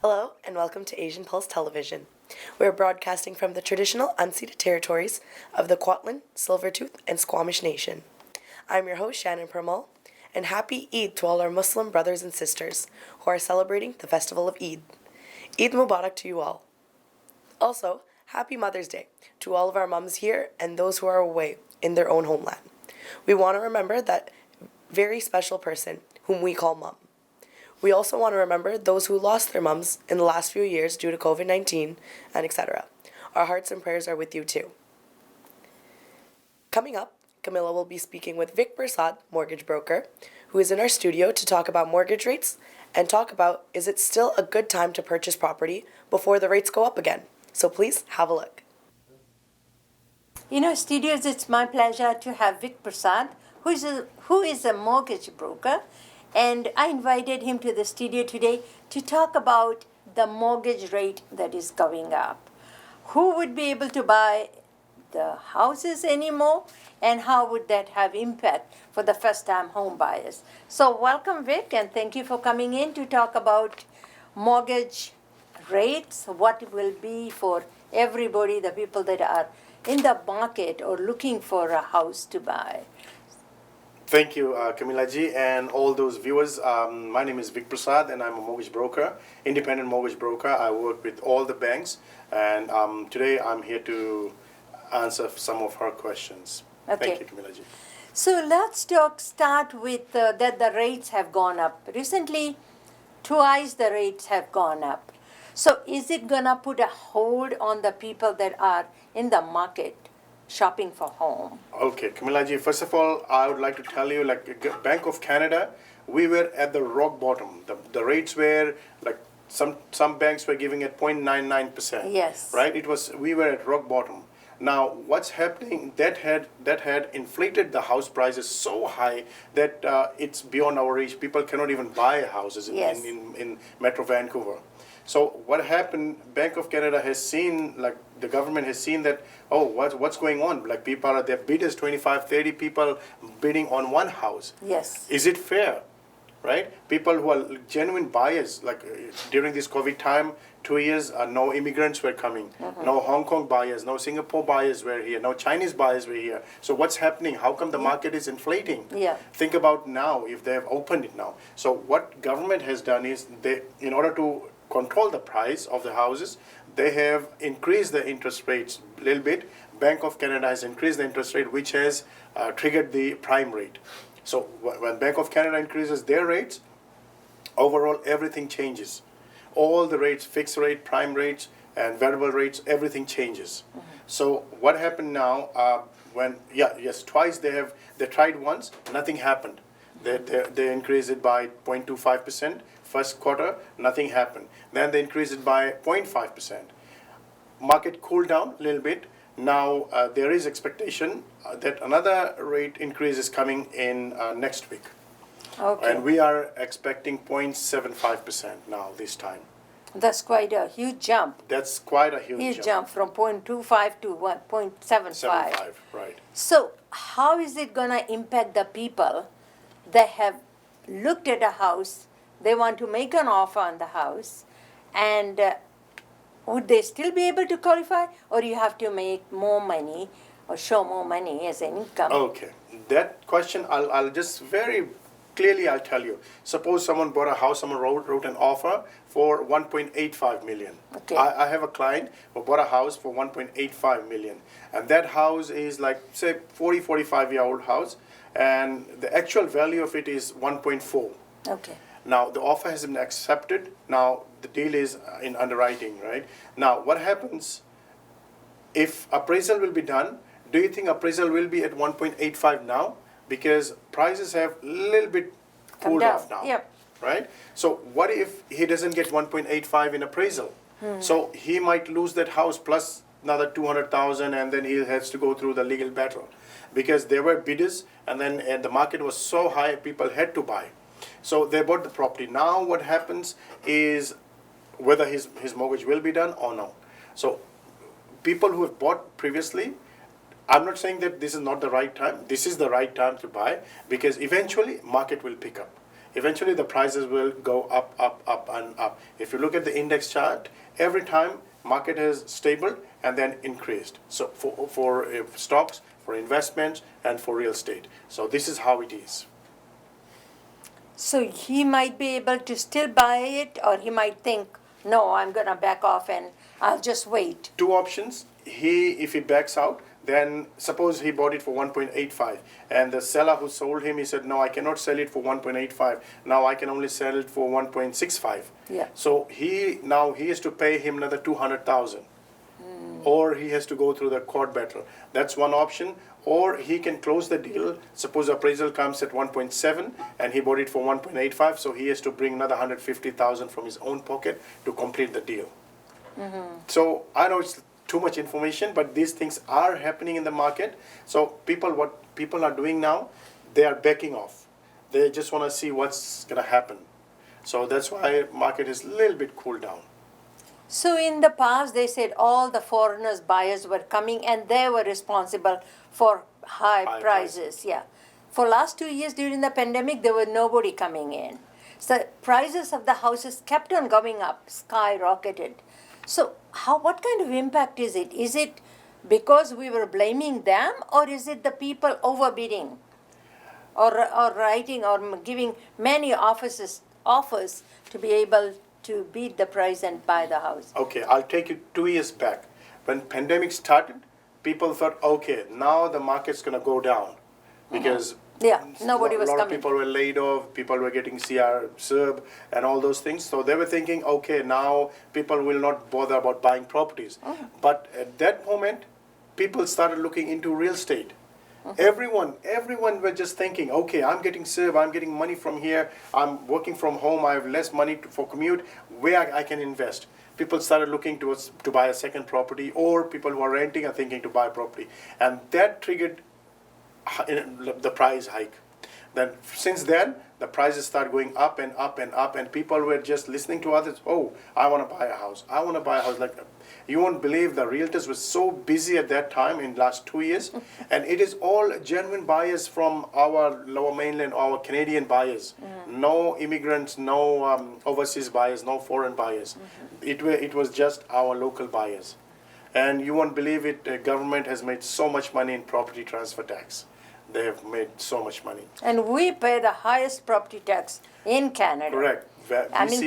Hello, and welcome to Asian Pulse Television. We're broadcasting from the traditional unceded territories of the Kwantlen, Silvertooth, and Squamish Nation. I'm your host, Shannon Permal, and happy Eid to all our Muslim brothers and sisters who are celebrating the festival of Eid. Eid Mubarak to you all. Also, happy Mother's Day to all of our mums here and those who are away in their own homeland. We want to remember that very special person whom we call mum. We also want to remember those who lost their mums in the last few years due to COVID-19 and etc. Our hearts and prayers are with you too. Coming up, Camilla will be speaking with Vic Prasad, mortgage broker, who is in our studio to talk about mortgage rates and talk about is it still a good time to purchase property before the rates go up again. So please have a look. Studios, it's my pleasure to have Vic Prasad, who is a mortgage broker. And I invited him to the studio today to talk about the mortgage rate that is going up. Who would be able to buy the houses anymore, and how would that have impact for the first-time home buyers? So welcome, Vic, and thank you for coming in to talk about mortgage rates, what it will be for everybody, the people that are in the market or looking for a house to buy. Thank you, Camilla ji, and all those viewers. My name is Vic Prasad, and I'm a mortgage broker, independent mortgage broker. I work with all the banks, and today I'm here to answer some of her questions. Okay. Thank you, Camilla ji. So let's start with that the rates have gone up. Recently, twice the rates have gone up. So is it going to put a hold on the people that are in the market shopping for home? Okay, Camilla ji, first of all, I would like to tell you, Bank of Canada, we were at the rock bottom. The rates were like some banks were giving at 0.99%. Yes. Right? We were at rock bottom. Now, what's happening? That had inflated the house prices so high that it's beyond our reach. People cannot even buy houses Yes. in Metro Vancouver. So what happened? Bank of Canada has seen, the government has seen that, what's going on? People are, their bidders, 25, 30 people bidding on one house. Yes. Is it fair? Right? People who are genuine buyers, during this COVID time, 2 years, no immigrants were coming, no Hong Kong buyers, no Singapore buyers were here, no Chinese buyers were here. So what's happening? How come the market is inflating? Yeah. Think about now, if they have opened it now. So what government has done is, in order to control the price of the houses, they have increased the interest rates a little bit. Bank of Canada has increased the interest rate, which has triggered the prime rate. So when Bank of Canada increases their rates, overall everything changes. All the rates, fixed rate, prime rates, and variable rates, everything changes. So what happened now? Twice they tried once, nothing happened. They increased it by 0.25%. First quarter, nothing happened. Then they increased it by 0.5%. Market cooled down a little bit. Now there is expectation that another rate increase is coming in next week. Okay. And we are expecting 0.75% now this time. That's quite a huge jump. That's quite a huge jump from 0.25 to 0.75. 75, right. So how is it going to impact the people that have looked at a house, they want to make an offer on the house, and would they still be able to qualify, or you have to make more money or show more money as an income? Okay, that question I'll just very clearly I'll tell you. Suppose someone bought a house, someone wrote an offer for 1.85 million. Okay. I have a client who bought a house for 1.85 million, and that house is say 45-year-old house, and the actual value of it is 1.4. Okay. Now the offer has been accepted. Now the deal is in underwriting, right? Now what happens if appraisal will be done? Do you think appraisal will be at 1.85 now? Because prices have a little bit cooled off now, Yep. right? So what if he doesn't get 1.85 in appraisal? So he might lose that house plus another 200,000, and then he has to go through the legal battle, because there were bidders, and the market was so high, people had to buy. So they bought the property. Now what happens is whether his mortgage will be done or no. So people who have bought previously, I'm not saying that this is not the right time. This is the right time to buy, because eventually market will pick up. Eventually the prices will go up, up, up, and up. If you look at the index chart, every time market has stable and then increased. So for stocks, for investments, and for real estate. So this is how it is. So he might be able to still buy it, or he might think, no, I'm going to back off and I'll just wait. Two options. If he backs out, then suppose he bought it for 1.85 and the seller who sold him, he said, no, I cannot sell it for 1.85. Now I can only sell it for 1.65. Yeah. So he has to pay him another 200,000. Or he has to go through the court battle. That's one option. Or he can close the deal. Suppose appraisal comes at 1.7 and he bought it for 1.85, so he has to bring another 150,000 from his own pocket to complete the deal. So I know it's too much information, but these things are happening in the market. So what people are doing now, they are backing off. They just want to see what's going to happen. So that's why market is a little bit cooled down. So in the past, they said all the foreigners buyers were coming and they were responsible for high prices. Yeah. For last 2 years during the pandemic, there were nobody coming in. So prices of the houses kept on going up, skyrocketed. So what kind of impact is it? Is it because we were blaming them, or is it the people overbidding or writing or giving many offers to be able to beat the price and buy the house? Okay, I'll take you 2 years back. When pandemic started, people thought, okay, now the market's going to go down because nobody was a lot of coming. people were laid off, people were getting CRB and all those things. So they were thinking, okay, now people will not bother about buying properties. But at that moment, people started looking into real estate. Everyone were just thinking, okay, I'm getting CRB, I'm getting money from here, I'm working from home, I have less money for commute, where I can invest. People started looking to buy a second property, or people who are renting are thinking to buy property. And that triggered the price hike. Then since then, the prices start going up and up and up, and people were just listening to others. Oh, I want to buy a house. I want to buy a house. Like, you won't believe the realtors were so busy at that time in last 2 years, and it is all genuine buyers from our Lower Mainland, our Canadian buyers. No immigrants, no overseas buyers, no foreign buyers. It was just our local buyers, and you won't believe it. The government has made so much money in property transfer tax. They have made so much money. And we pay the highest property tax in Canada. Correct.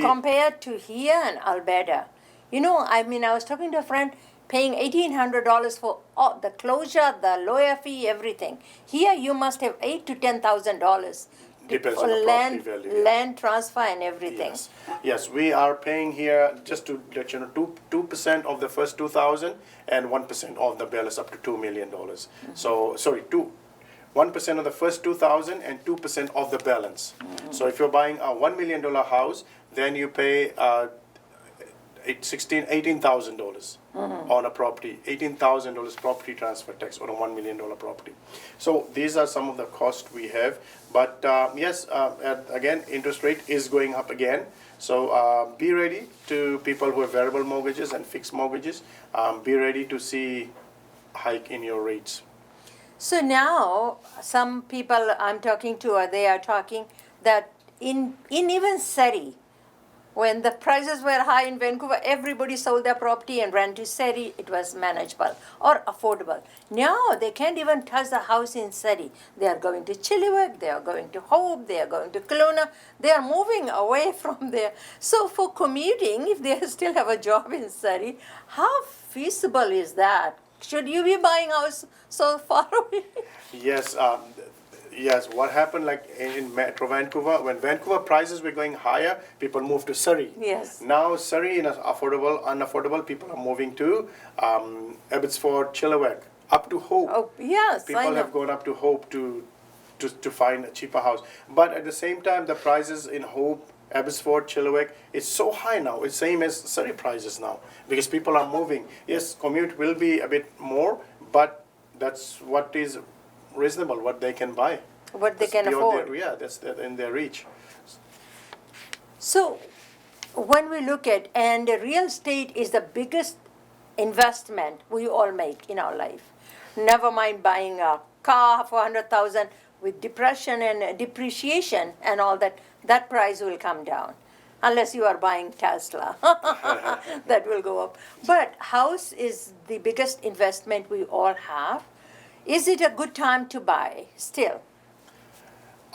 Compared to here and Alberta. I was talking to a friend paying $1,800 for the closure, the lawyer fee, everything. Here you must have $8,000 to $10,000. Depends on the property value. Land transfer and everything. Yes, we are paying here, just to let you know, 2% of the first 2,000 and 1% of the balance up to $2 million. So, sorry, 1% of the first 2,000 and 2% of the balance. So if you're buying a $1 million house, then you pay $18,000 on a property, $18,000 property transfer tax on a $1 million property. So these are some of the costs we have. But yes, again, interest rate is going up again. So be ready to people who have variable mortgages and fixed mortgages. Be ready to see hike in your rates. So now, some people I'm talking to, they are talking that in even Surrey, when the prices were high in Vancouver, everybody sold their property and ran to Surrey. It was manageable or affordable. Now they can't even touch the house in Surrey. They are going to Chilliwack, they are going to Hope, they are going to Kelowna. They are moving away from there. So for commuting, if they still have a job in Surrey, how feasible is that? Should you be buying a house so far away? Yes, yes. What happened, like in Metro Vancouver, when Vancouver prices were going higher, people moved to Surrey. Yes. Now Surrey is unaffordable. People are moving to Abbotsford, Chilliwack, up to Hope. Oh, yes, People have gone up to Hope to find a cheaper house. But at the same time, the prices in Hope, Abbotsford, Chilliwack, it's so high now. It's same as Surrey prices now because people are moving. Yes, commute will be a bit more, but that's what is reasonable, what they can buy. What they can afford. That's in their reach. So when we look at, and real estate is the biggest investment we all make in our life. Never mind buying a car for $100,000 with depression and depreciation and all that, that price will come down. unless you are buying Tesla. That will go up. But house is the biggest investment we all have. Is it a good time to buy still?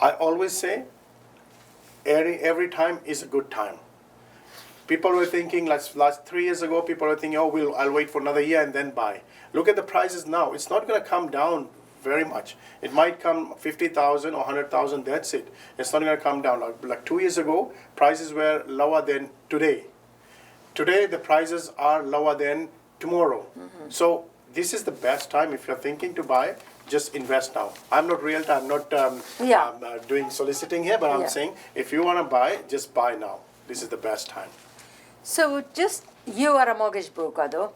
I always say every time is a good time. People were thinking last 3 years ago, people were thinking, oh, I'll wait for another year and then buy. Look at the prices now. It's not going to come down very much. It might come 50,000 or 100,000, that's it. It's not going to come down. Like 2 years ago, prices were lower than today. Today, the prices are lower than tomorrow. So this is the best time if you're thinking to buy. Just invest now. I'm not realtor. I'm not doing soliciting here, but I'm saying if you want to buy, just buy now. This is the best time. So just, you are a mortgage broker though.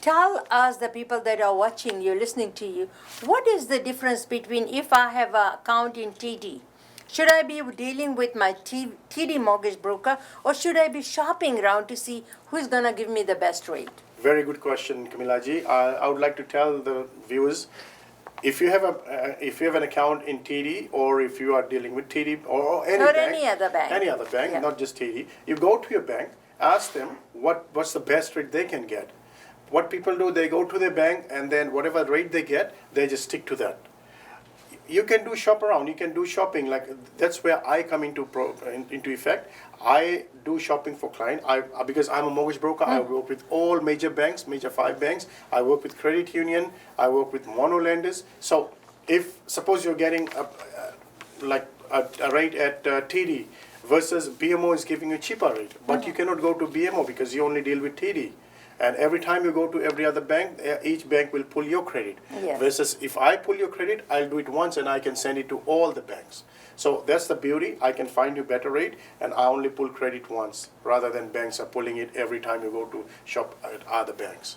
Tell us, the people that are watching you, listening to you, what is the difference between if I have an account in TD? Should I be dealing with my TD mortgage broker, or should I be shopping around to see who's going to give me the best rate? Very good question, Kamilaji. I would like to tell the viewers, if you have an account in TD, or if you are dealing with TD or any other bank, not just TD, you go to your bank, ask them what's the best rate they can get. What people do, they go to their bank, and then whatever rate they get, they just stick to that. You can do shop around, you can do shopping. Like that's where I come into effect. I do shopping for client. Because I'm a mortgage broker, I work with all major banks, major 5 banks. I work with credit union. I work with mono lenders. So if suppose you're getting a rate at TD versus BMO is giving you a cheaper rate, but you cannot go to BMO because you only deal with TD. And every time you go to every other bank, each bank will pull your credit. Yes. Versus if I pull your credit, I'll do it once and I can send it to all the banks. So that's the beauty. I can find you better rate, and I only pull credit once, rather than banks are pulling it every time you go to shop at other banks.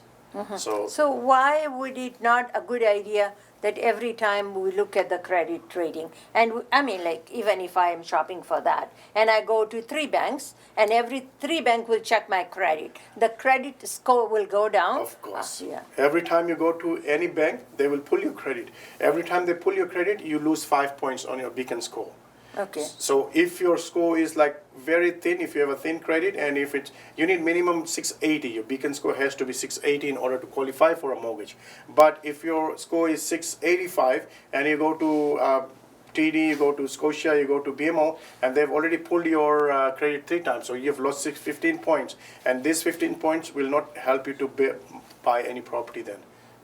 So why would it not a good idea that every time we look at the credit rating, and I mean, like, even if I am shopping for that, and I go to 3 banks, and every 3 bank will check my credit, the credit score will go down? Of course. Yeah. Every time you go to any bank, they will pull your credit. Every time they pull your credit, you lose 5 points on your beacon score. Okay. So if your score is like very thin, if you have a thin credit, and if you need minimum 680, your beacon score has to be 680 in order to qualify for a mortgage. But if your score is 685 and you go to TD, you go to Scotia, you go to BMO, and they've already pulled your credit 3 times, so you've lost 15 points, and these 15 points will not help you to buy any property then.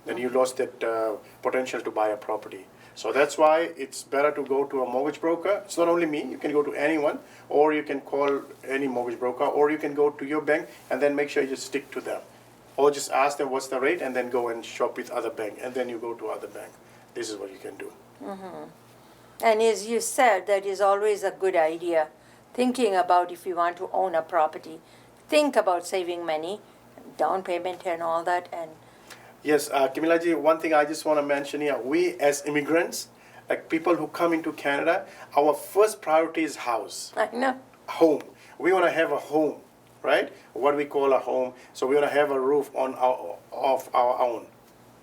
Then you lost that potential to buy a property. So that's why it's better to go to a mortgage broker. It's not only me, you can go to anyone, or you can call any mortgage broker, or you can go to your bank and then make sure you just stick to them. Or just ask them what's the rate and then go and shop with other bank, and then you go to other bank. This is what you can do. And as you said, that is always a good idea. Thinking about if you want to own a property, think about saving money, down payment and all that, and Yes, Kamilaji, one thing I just want to mention here, we as immigrants, like people who come into Canada, our first priority is house. I know. Home. We want to have a home, right? What we call a home. So we want to have a roof of our own,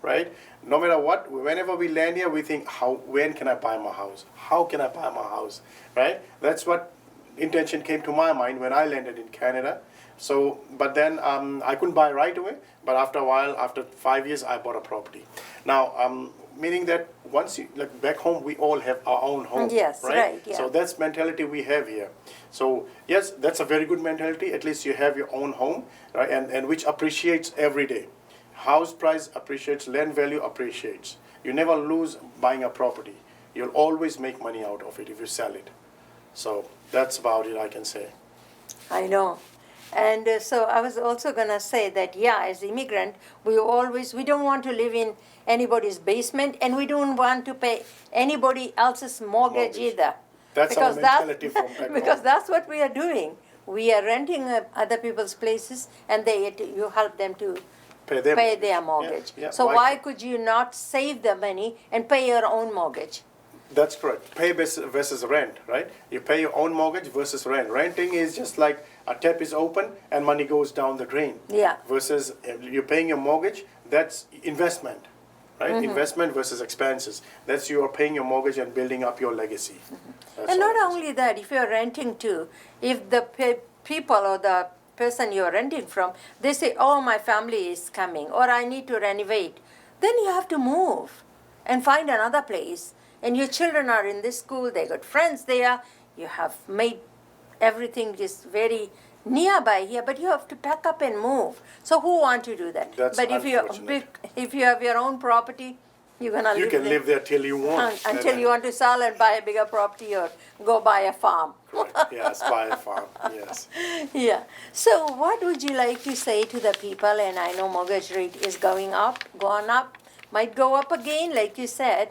right? No matter what, whenever we land here, we think, when can I buy my house? How can I buy my house, right? That's what intention came to my mind when I landed in Canada. So, but then I couldn't buy right away. But after a while, after 5 years, I bought a property. Now, meaning that once you, like back home, we all have our own home. Yes, right, yeah. So that's mentality we have here. So yes, that's a very good mentality. At least you have your own home, right? And which appreciates every day. House price appreciates, land value appreciates. You never lose buying a property. You'll always make money out of it if you sell it. So that's about it, I can say. I know. And so I was also going to say that, yeah, as immigrant, we don't want to live in anybody's basement, and we don't want to pay anybody else's mortgage either. That's our mentality from back because home. that's what we are doing. We are renting other people's places, and you help them to pay their mortgage. Yeah, so why could you not save the money and pay your own mortgage? That's correct. Pay versus rent, right? You pay your own mortgage versus rent. Renting is just like a tap is open and money goes down the drain. Yeah. Versus you're paying your mortgage, that's investment, right? Mm-hmm. Investment versus expenses. That's you are paying your mortgage and building up your legacy. And not only that, if you're renting too, if the people or the person you're renting from, they say, oh, my family is coming, or I need to renovate. Then you have to move and find another place. And your children are in this school, they got friends there, you have made everything just very nearby here, but you have to pack up and move. So who want to do that? That's but unfortunate. if you have your own property, you're gonna You live can there live there till you want. until you want to sell and buy a bigger property or go buy a farm. Correct. Yes, buy a farm. Yes. Yeah. So what would you like to say to the people? And I know mortgage rate is gone up, might go up again, like you said.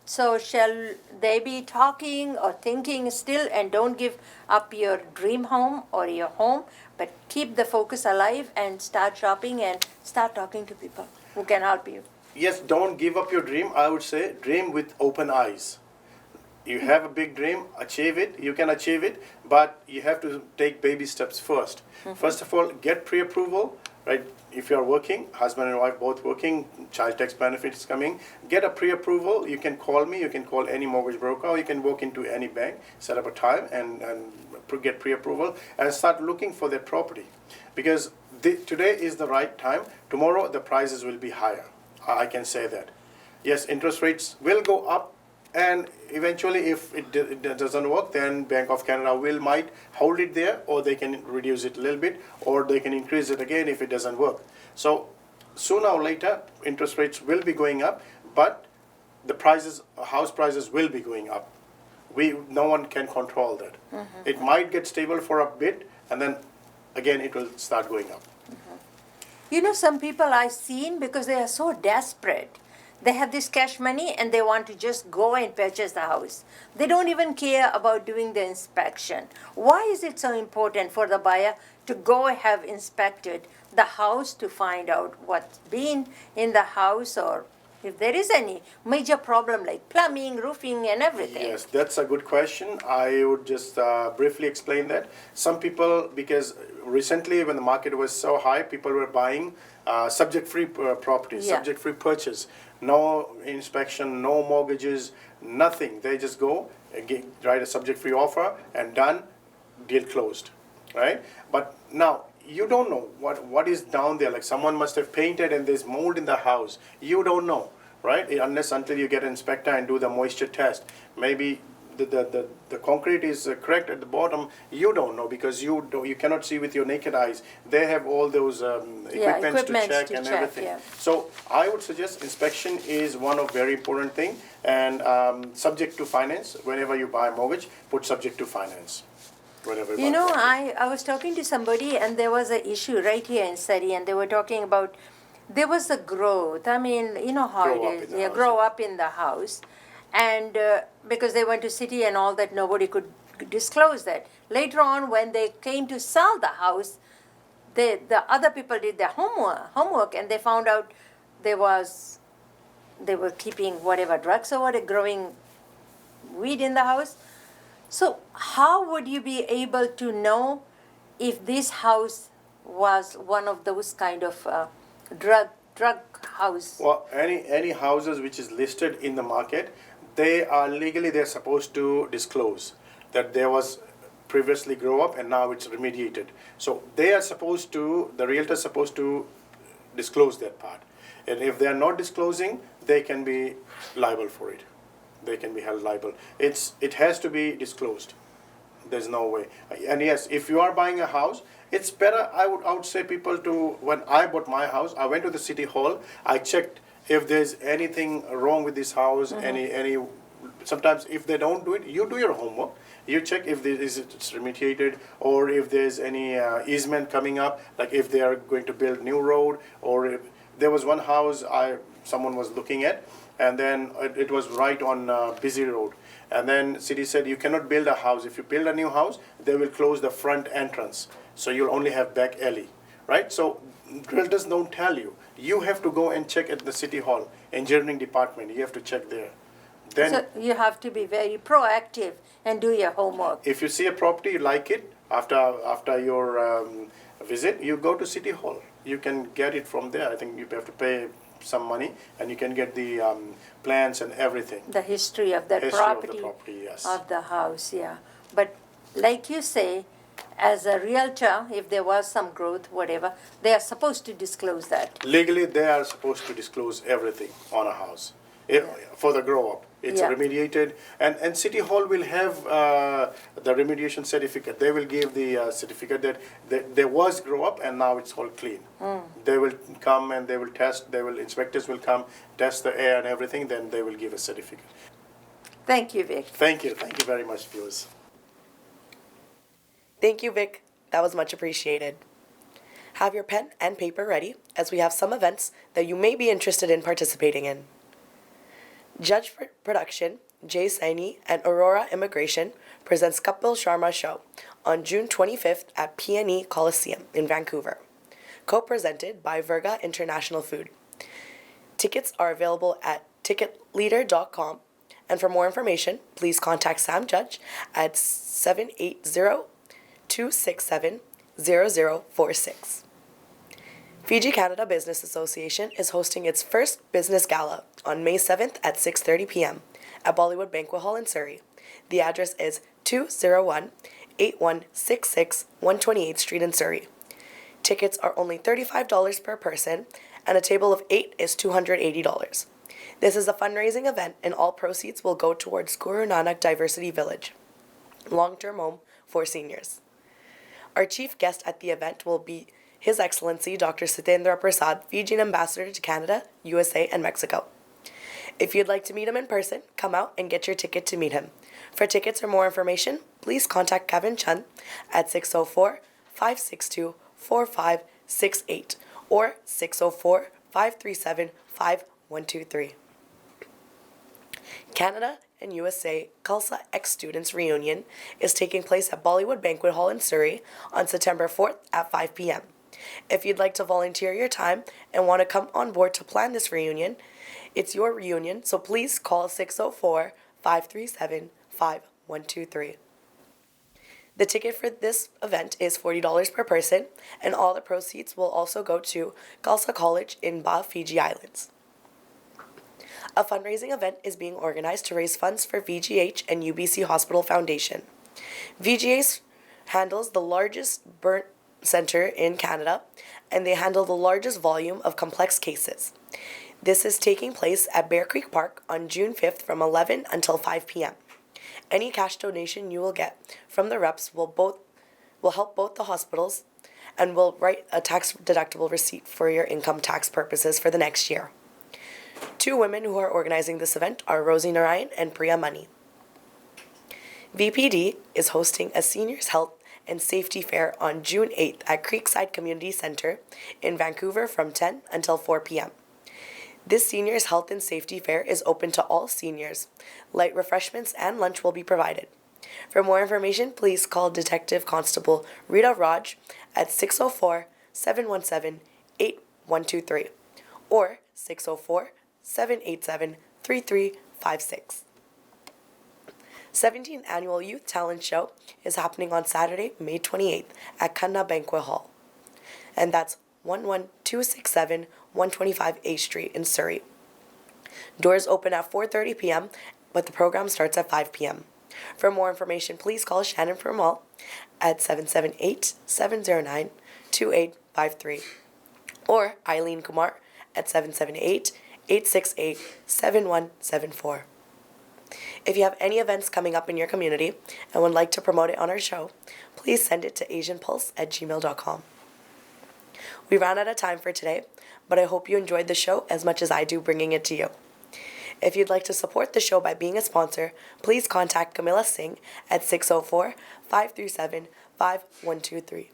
So shall they be talking or thinking still, and don't give up your dream home or your home, but keep the focus alive and start shopping and start talking to people who can help you. Yes, don't give up your dream. I would say dream with open eyes. You have a big dream, achieve it. You can achieve it, but you have to take baby steps first. First of all, get pre-approval, right? If you are working, husband and wife both working, child tax benefits coming, get a pre-approval. You can call me, you can call any mortgage broker, or you can walk into any bank, set up a time and get pre-approval and start looking for that property. Because today is the right time. Tomorrow the prices will be higher. I can say that. Yes, interest rates will go up, and eventually if it doesn't work, then Bank of Canada might hold it there, or they can reduce it a little bit, or they can increase it again if it doesn't work. So sooner or later interest rates will be going up, but the prices, house prices will be going up. No one can control that. It might get stable for a bit, and then again it will start going up. You know, some people I've seen, because they are so desperate, they have this cash money and they want to just go and purchase the house. They don't even care about doing the inspection. Why is it so important for the buyer to go have inspected the house to find out what's been in the house, or if there is any major problem like plumbing, roofing, and everything? Yes, that's a good question. I would just briefly explain that. Some people, because recently when the market was so high, people were buying subject-free properties, Yeah. subject-free purchase. No inspection, no mortgages, nothing. They just go, write a subject-free offer, and done, deal closed, right? But now, you don't know what is down there. Like someone must have painted and there's mold in the house. You don't know, right? Until you get an inspector and do the moisture test. Maybe the concrete is correct at the bottom. You don't know, because you cannot see with your naked eyes. They have all those equipments to check and everything. Yeah. So I would suggest inspection is one of very important thing, and subject to finance. Whenever you buy a mortgage, put subject to finance. You know, I was talking to somebody, and there was an issue right here in Surrey, and they were talking about there was the growth. I mean, you know how Grow up it in is. the Yeah, house. grow up in the house. And because they went to city and all that, nobody could disclose that. Later on, when they came to sell the house, the other people did their homework, and they found out they were keeping whatever drugs or whatever, growing weed in the house. So how would you be able to know if this house was one of those kind of drug house? Well, any houses which is listed in the market, they're supposed to disclose that there was previously grow up and now it's remediated. So the realtor is supposed to disclose that part. And if they are not disclosing, they can be liable for it. They can be held liable. It has to be disclosed. There's no way. And yes, if you are buying a house, it's better. I would say people to, when I bought my house, I went to the city hall. I checked if there's anything wrong with this house. Any. Sometimes if they don't do it, you do your homework. You check if it's remediated, or if there's any easement coming up, like if they are going to build new road, or if there was one house someone was looking at, and then it was right on busy road. And then city said you cannot build a house. If you build a new house, they will close the front entrance. So you'll only have back alley, right? So realtors don't tell you. You have to go and check at the city hall, engineering department. You have to check there. Then So you have to be very proactive and do your homework. if you see a property, you like it, after your visit, you go to city hall. You can get it from there. I think you have to pay some money, and you can get the plans and everything. The history of that History of the property, property, yes. of the house, yeah. But like you say, as a realtor, if there was some growth, whatever, they are supposed to disclose that. Legally, they are supposed to disclose everything on a house for the grow up. It's Yeah. remediated, and City Hall will have the remediation certificate. They will give the certificate that there was grow up and now it's all clean. They will come and they will test. Inspectors will come, test the air and everything. Then they will give a certificate. Thank you, Vic. Thank you very much, viewers. Thank you, Vic. That was much appreciated. Have your pen and paper ready, as we have some events that you may be interested in participating in. Judge Production, Jay Saini and Aurora Immigration presents Kapil Sharma Show on June 25th at PNE Coliseum in Vancouver. Co-presented by Virga International Food. Tickets are available at ticketleader.com, and for more information, please contact Sam Judge at 780-267-0046. Fiji Canada Business Association is hosting its first business gala on May 7th at 6:30 p.m. at Bollywood Banquet Hall in Surrey. The address is 201-8166 128th Street in Surrey. Tickets are only $35 per person, and a table of 8 is $280. This is a fundraising event, and all proceeds will go towards Guru Nanak Diversity Village, long-term home for seniors. Our chief guest at the event will be His Excellency Dr. Sitendra Prasad, Fijian Ambassador to Canada, USA, and Mexico. If you'd like to meet him in person, come out and get your ticket to meet him. For tickets or more information, please contact Kevin Chun at 604-562-4568 or 604-537-5123. Canada and USA Khalsa ex-students reunion is taking place at Bollywood Banquet Hall in Surrey on September 4th at 5 p.m. If you'd like to volunteer your time and want to come on board to plan this reunion, it's your reunion, so please call 604-537-5123. The ticket for this event is $40 per person, and all the proceeds will also go to Khalsa College in Ba, Fiji Islands. A fundraising event is being organized to raise funds for VGH and UBC Hospital Foundation. VGH handles the largest burn center in Canada, and they handle the largest volume of complex cases. This is taking place at Bear Creek Park on June 5th from 11 until 5 p.m. Any cash donation you will get from the reps will help both the hospitals and will write a tax-deductible receipt for your income tax purposes for the next year. Two women who are organizing this event are Rosie Narayan and Priya Mani. VPD is hosting a seniors health and safety fair on June 8th at Creekside Community Center in Vancouver from 10 until 4 p.m. This seniors health and safety fair is open to all seniors. Light refreshments and lunch will be provided. For more information, please call Detective Constable Rita Raj at 604-717-8123 or 604-787-3356. 17th Annual Youth Talent Show is happening on Saturday, May 28th at Kanna Banquet Hall. And that's 11267 125 A Street in Surrey. Doors open at 4:30 p.m., but the program starts at 5 p.m. For more information, please call Shannon Permal at 778-709-2853 or Eileen Kumar at 778-868-7174. If you have any events coming up in your community and would like to promote it on our show, please send it to asianpulse@gmail.com. We ran out of time for today, but I hope you enjoyed the show as much as I do bringing it to you. If you'd like to support the show by being a sponsor, please contact Camilla Singh at 604-537-5123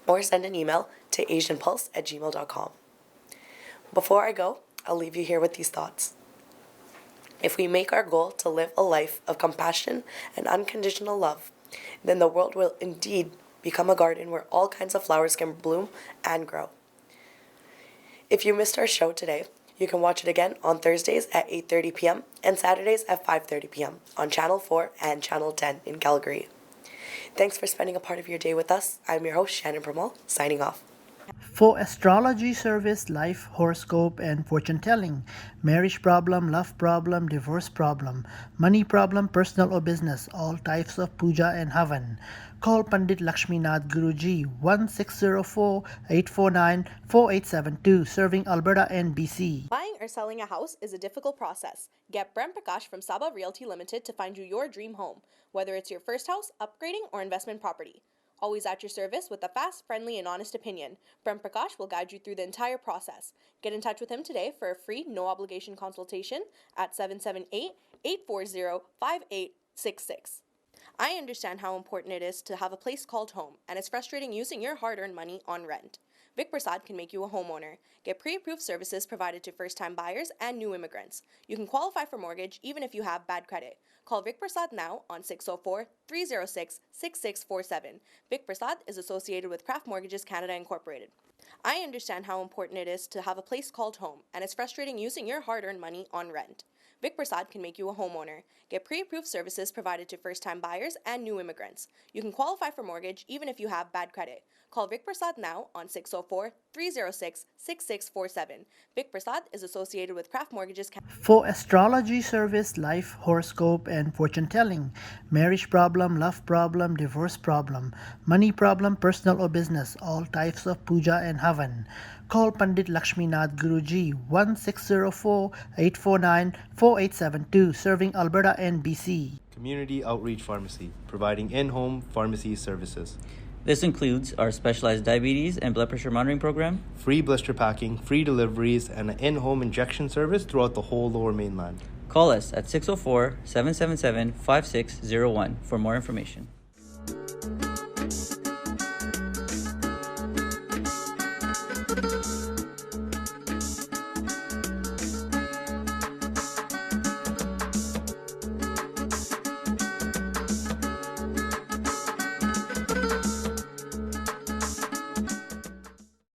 or send an email to asianpulse@gmail.com. Before I go, I'll leave you here with these thoughts. If we make our goal to live a life of compassion and unconditional love, then the world will indeed become a garden where all kinds of flowers can bloom and grow. If you missed our show today, you can watch it again on Thursdays at 8:30 p.m. and Saturdays at 5:30 p.m. on Channel 4 and Channel 10 in Calgary. Thanks for spending a part of your day with us. I'm your host, Shannon Permal, signing off. For astrology service, life horoscope, and fortune telling, marriage problem, love problem, divorce problem, money problem, personal or business, all types of puja and havan. Call Pandit Lakshminath Guruji 1604-849-4872, serving Alberta and BC. Buying or selling a house is a difficult process. Get Prem Prakash from Saba Realty Limited to find you your dream home, whether it's your first house, upgrading, or investment property. Always at your service with a fast, friendly, and honest opinion. Prem Prakash will guide you through the entire process. Get in touch with him today for a free, no-obligation consultation at 778-840-5866. I understand how important it is to have a place called home, and it's frustrating using your hard-earned money on rent. Vic Prasad can make you a homeowner. Get pre-approved services provided to first-time buyers and new immigrants. You can qualify for mortgage even if you have bad credit. Call Vic Prasad now on 604-306-6647. Vic Prasad is associated with Craft Mortgages Canada Incorporated. I understand how important it is to have a place called home, and it's frustrating using your hard-earned money on rent. Vic Prasad can make you a homeowner. Get pre-approved services provided to first-time buyers and new immigrants. You can qualify for mortgage even if you have bad credit. Call Vic Prasad now on 604-306-6647. Vic Prasad is associated with Craft Mortgages Canada. For astrology service, life horoscope, and fortune telling, marriage problem, love problem, divorce problem, money problem, personal or business, all types of puja and havan. Call Pandit Lakshminath Guruji 1604-849-4872, serving Alberta and BC. Community Outreach Pharmacy, providing in-home pharmacy services. This includes our specialized diabetes and blood pressure monitoring program, Free blister packing, free deliveries, and an in-home injection service throughout the whole Lower Mainland. Call us at 604-777-5601 for more information.